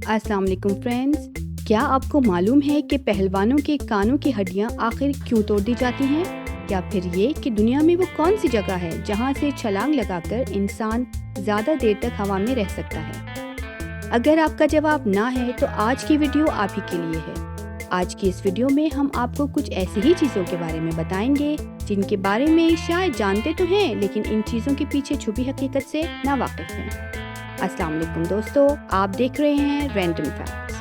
अस्सलाम वालेकुम फ्रेंड्स, क्या आपको मालूम है कि पहलवानों के कानों की हड्डियां आखिर क्यों तोड़ दी जाती हैं? या फिर ये कि दुनिया में वो कौन सी जगह है जहां से छलांग लगाकर इंसान ज़्यादा देर तक हवा में रह सकता है? अगर आपका जवाब ना है तो आज की वीडियो आप ही के लिए है। आज की इस वीडियो में हम आपको कुछ ऐसी ही चीज़ों के बारे में बताएंगे जिनके बारे में शायद जानते तो हैं, लेकिन इन चीज़ों के पीछे छुपी हकीकत से ना वाकिफ हैं। अस्सलाम वालेकुम दोस्तों, आप देख रहे हैं रैंडम फैक्ट्स।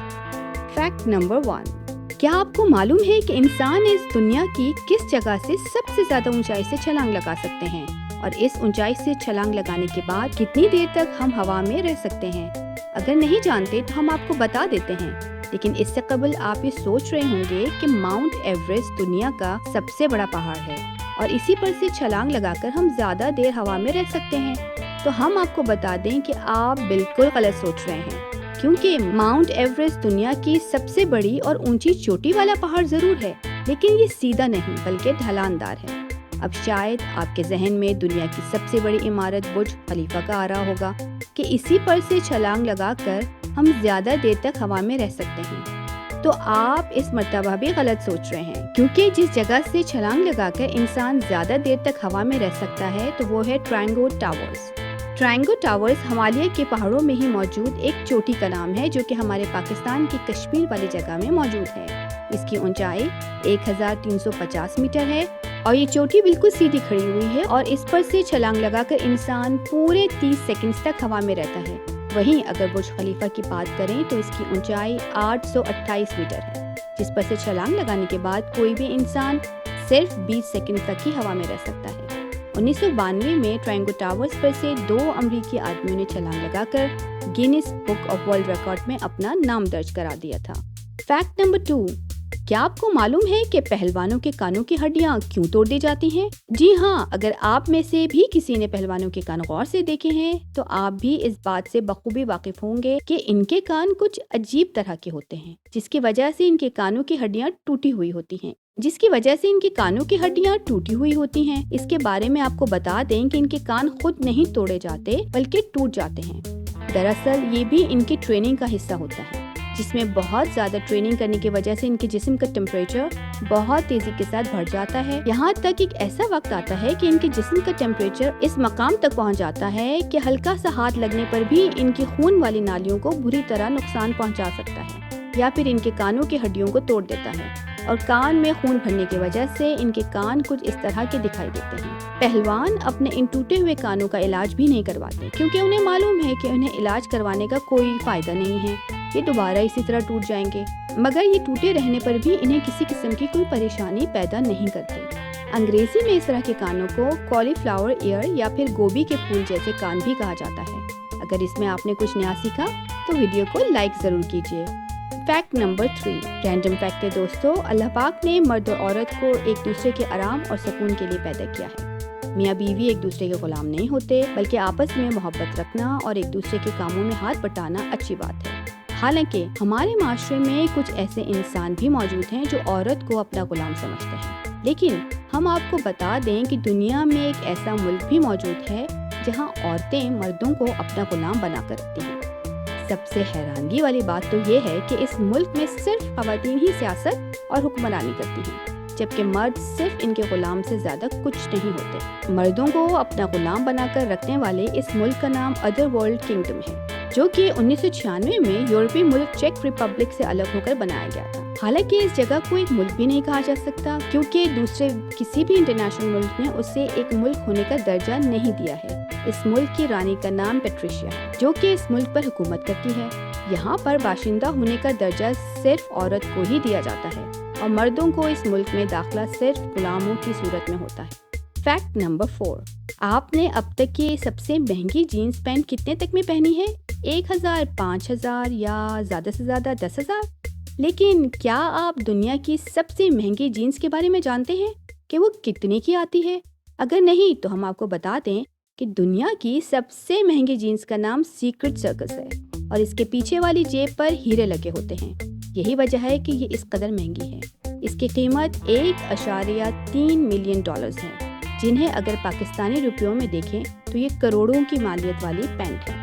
फैक्ट नंबर 1, क्या आपको मालूम है कि इंसान इस दुनिया की किस जगह से सबसे ज्यादा ऊंचाई से छलांग लगा सकते हैं, और इस ऊंचाई से छलांग लगाने के बाद कितनी देर तक हम हवा में रह सकते हैं? अगर नहीं जानते तो हम आपको बता देते हैं, लेकिन इससे कबल आप ये सोच रहे होंगे कि माउंट एवरेस्ट दुनिया का सबसे बड़ा पहाड़ है और इसी पर से छलांग लगाकर हम ज्यादा देर हवा में रह सकते हैं। तो हम आपको बता दें कि आप बिल्कुल गलत सोच रहे हैं, क्योंकि माउंट एवरेस्ट दुनिया की सबसे बड़ी और ऊंची चोटी वाला पहाड़ जरूर है, लेकिन ये सीधा नहीं बल्कि ढलानदार है। अब शायद आपके जहन में दुनिया की सबसे बड़ी इमारत बुर्ज खलीफा का आ रहा होगा कि इसी पर से छलांग लगाकर हम ज्यादा देर तक हवा में रह सकते हैं। तो आप इस मर्तबा भी गलत सोच रहे हैं, क्योंकि जिस जगह से छलांग लगाकर इंसान ज्यादा देर तक हवा में रह सकता है तो वो है ट्रायंगो टावर्स। ट्रायंगो टावर्स हिमालय के पहाड़ों में ही मौजूद एक चोटी का नाम है, जो कि हमारे पाकिस्तान की कश्मीर वाली जगह में मौजूद है। इसकी ऊंचाई 1350 मीटर है और ये चोटी बिल्कुल सीधी खड़ी हुई है और इस पर से छलांग लगाकर इंसान पूरे 30 सेकंड्स तक हवा में रहता है। वहीं अगर बुर्ज खलीफा की बात करें तो इसकी ऊंचाई 828 मीटर है, जिस पर से छलांग लगाने के बाद कोई भी इंसान सिर्फ 20 सेकंड तक ही हवा में रह सकता है। 1992 में ट्रायंगो टावर्स पर से 2 अमरीकी आदमियों ने छलांग लगाकर Guinness book of world record में अपना नाम दर्ज करा दिया था। फैक्ट नंबर 2, क्या आपको मालूम है कि पहलवानों के कानों की हड्डियां क्यों तोड़ दी जाती हैं? जी हाँ, अगर आप में से भी किसी ने पहलवानों के कान गौर से देखे हैं तो आप भी इस बात से बखूबी वाकिफ होंगे कि इनके कान कुछ अजीब तरह के होते हैं, जिसकी वजह से इनके कानों की हड्डियां टूटी हुई होती हैं। इसके बारे में आपको बता दें कि इनके कान खुद नहीं तोड़े जाते बल्कि टूट जाते हैं। दरअसल ये भी इनकी ट्रेनिंग का हिस्सा होता है, जिसमें बहुत ज्यादा ट्रेनिंग करने की वजह से इनके जिस्म का टेम्परेचर बहुत तेजी के साथ बढ़ जाता है। यहाँ तक एक ऐसा वक्त आता है कि इनके जिस्म का टेम्परेचर इस मकाम तक पहुँच जाता है कि हल्का सा हाथ लगने पर भी इनकी खून वाली नालियों को बुरी तरह नुकसान पहुँचा सकता है या फिर इनके कानों की हड्डियों को तोड़ देता है। और कान में खून भरने की वजह से इनके कान कुछ इस तरह के दिखाई देते हैं। पहलवान अपने इन टूटे हुए कानों का इलाज भी नहीं करवाते, क्योंकि उन्हें मालूम है कि उन्हें इलाज करवाने का कोई फायदा नहीं है, ये दोबारा इसी तरह टूट जाएंगे। मगर ये टूटे रहने पर भी इन्हें किसी किस्म की कोई परेशानी पैदा नहीं करते। अंग्रेजी में इस तरह के कानों को कॉलीफ्लावर ईयर या फिर गोभी के फूल जैसे कान भी कहा जाता है। अगर इसमें आपने कुछ नया सीखा तो वीडियो को लाइक जरूर कीजिए। फैक्ट नंबर 3, रैंडम फैक्ट है दोस्तों, अल्लाह पाक ने मर्द और औरत को एक दूसरे के आराम और सुकून के लिए पैदा किया है। मियाँ बीवी एक दूसरे के गुलाम नहीं होते, बल्कि आपस में मोहब्बत रखना और एक दूसरे के कामों में हाथ बटाना अच्छी बात है। हालांकि हमारे माशरे में कुछ ऐसे इंसान भी मौजूद हैं जो औरत को अपना गुलाम समझते हैं, लेकिन हम आपको बता दें कि दुनिया में एक ऐसा मुल्क भी मौजूद है जहाँ औरतें मर्दों को अपना गुलाम बनाकर रखती हैं। सबसे हैरानगी वाली बात तो ये है कि इस मुल्क में सिर्फ खवातीन ही सियासत और हुक्मरानी करती हैं, जबकि मर्द सिर्फ इनके गुलाम से ज्यादा कुछ नहीं होते। मर्दों को अपना गुलाम बनाकर रखने वाले इस मुल्क का नाम अदर वर्ल्ड किंगडम है, जो कि 1996 में यूरोपीय मुल्क चेक रिपब्लिक से अलग होकर बनाया गया था। हालांकि इस जगह को एक मुल्क भी नहीं कहा जा सकता, क्योंकि दूसरे किसी भी इंटरनेशनल मुल्क ने उसे एक मुल्क होने का दर्जा नहीं दिया है। इस मुल्क की रानी का नाम पेट्रिशिया है, जो कि इस मुल्क पर हुकूमत करती है। यहाँ पर बाशिंदा होने का दर्जा सिर्फ औरत को ही दिया जाता है और मर्दों को इस मुल्क में दाखिला सिर्फ गुलामों की सूरत में होता है। फैक्ट नंबर 4, आपने अब तक की सबसे महंगी जीन्स पैंट कितने तक में पहनी है? 1000, 5000 या ज्यादा से ज्यादा 10,000? लेकिन क्या आप दुनिया की सबसे महंगी जीन्स के बारे में जानते हैं कि वो कितने की आती है? अगर नहीं तो हम आपको बता दें कि दुनिया की सबसे महंगी जीन्स का नाम सीक्रेट सर्कस है और इसके पीछे वाली जेब पर हीरे लगे होते हैं। यही वजह है कि ये इस कदर महंगी है। इसकी कीमत 1.3 मिलियन डॉलर्स है, जिन्हें अगर पाकिस्तानी रुपयों में देखें तो ये करोड़ों की मालियत वाली पैंट है।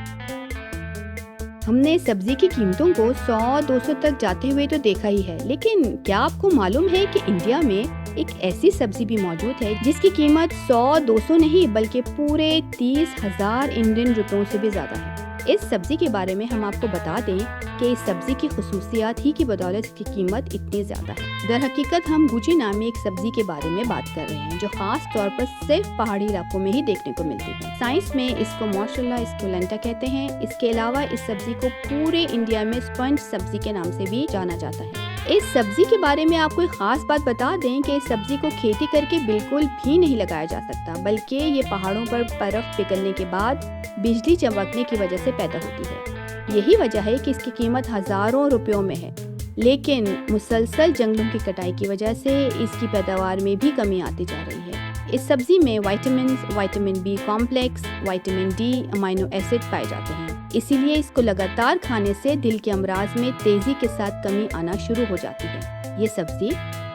ہم نے سبزی کی قیمتوں کو 100-200 تک جاتے ہوئے تو دیکھا ہی ہے، لیکن کیا آپ کو معلوم ہے کہ انڈیا میں ایک ایسی سبزی بھی موجود ہے جس کی قیمت 100-200 نہیں بلکہ پورے 30,000 انڈین روپیوں سے بھی زیادہ ہے۔ اس سبزی کے بارے میں ہم آپ کو بتا دیں کہ اس سبزی کی خصوصیات ہی کی بدولت اس کی قیمت اتنی زیادہ ہے۔ در حقیقت ہم گوچی نامی ایک سبزی کے بارے میں بات کر رہے ہیں جو خاص طور پر صرف پہاڑی علاقوں میں ہی دیکھنے کو ملتی ہے۔ سائنس میں اس کو ماشاءاللہ اسکولنٹا کہتے ہیں۔ اس کے علاوہ اس سبزی کو پورے انڈیا میں اسپنج سبزی کے نام سے بھی جانا جاتا ہے۔ اس سبزی کے بارے میں آپ کو ایک خاص بات بتا دیں کہ اس سبزی کو کھیتی کر کے بالکل بھی نہیں لگایا جا سکتا، بلکہ یہ پہاڑوں پر برف پگھلنے کے بعد بجلی چمکنے کی وجہ سے پیدا ہوتی ہے۔ یہی وجہ ہے کہ اس کی قیمت ہزاروں روپیوں میں ہے، لیکن مسلسل جنگلوں کی کٹائی کی وجہ سے اس کی پیداوار میں بھی کمی آتی جا رہی ہے۔ اس سبزی میں vitamins, vitamin B complex, vitamin D, amino acid پائے جاتے ہیں، اسی لیے اس کو لگاتار کھانے سے دل کے امراض میں تیزی کے ساتھ کمی آنا شروع ہو جاتی ہے۔ یہ سبزی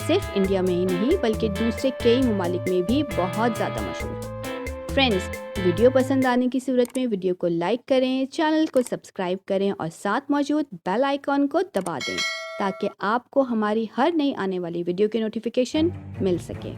صرف انڈیا میں ہی نہیں بلکہ دوسرے کئی ممالک میں بھی بہت زیادہ مشہور ہے۔ فرینڈز، ویڈیو پسند آنے کی صورت میں ویڈیو کو لائک کریں، چینل کو سبسکرائب کریں اور ساتھ موجود بیل آئیکن کو دبا دیں تاکہ آپ کو ہماری ہر نئی آنے والی ویڈیو کی نوٹیفیکیشن مل سکے۔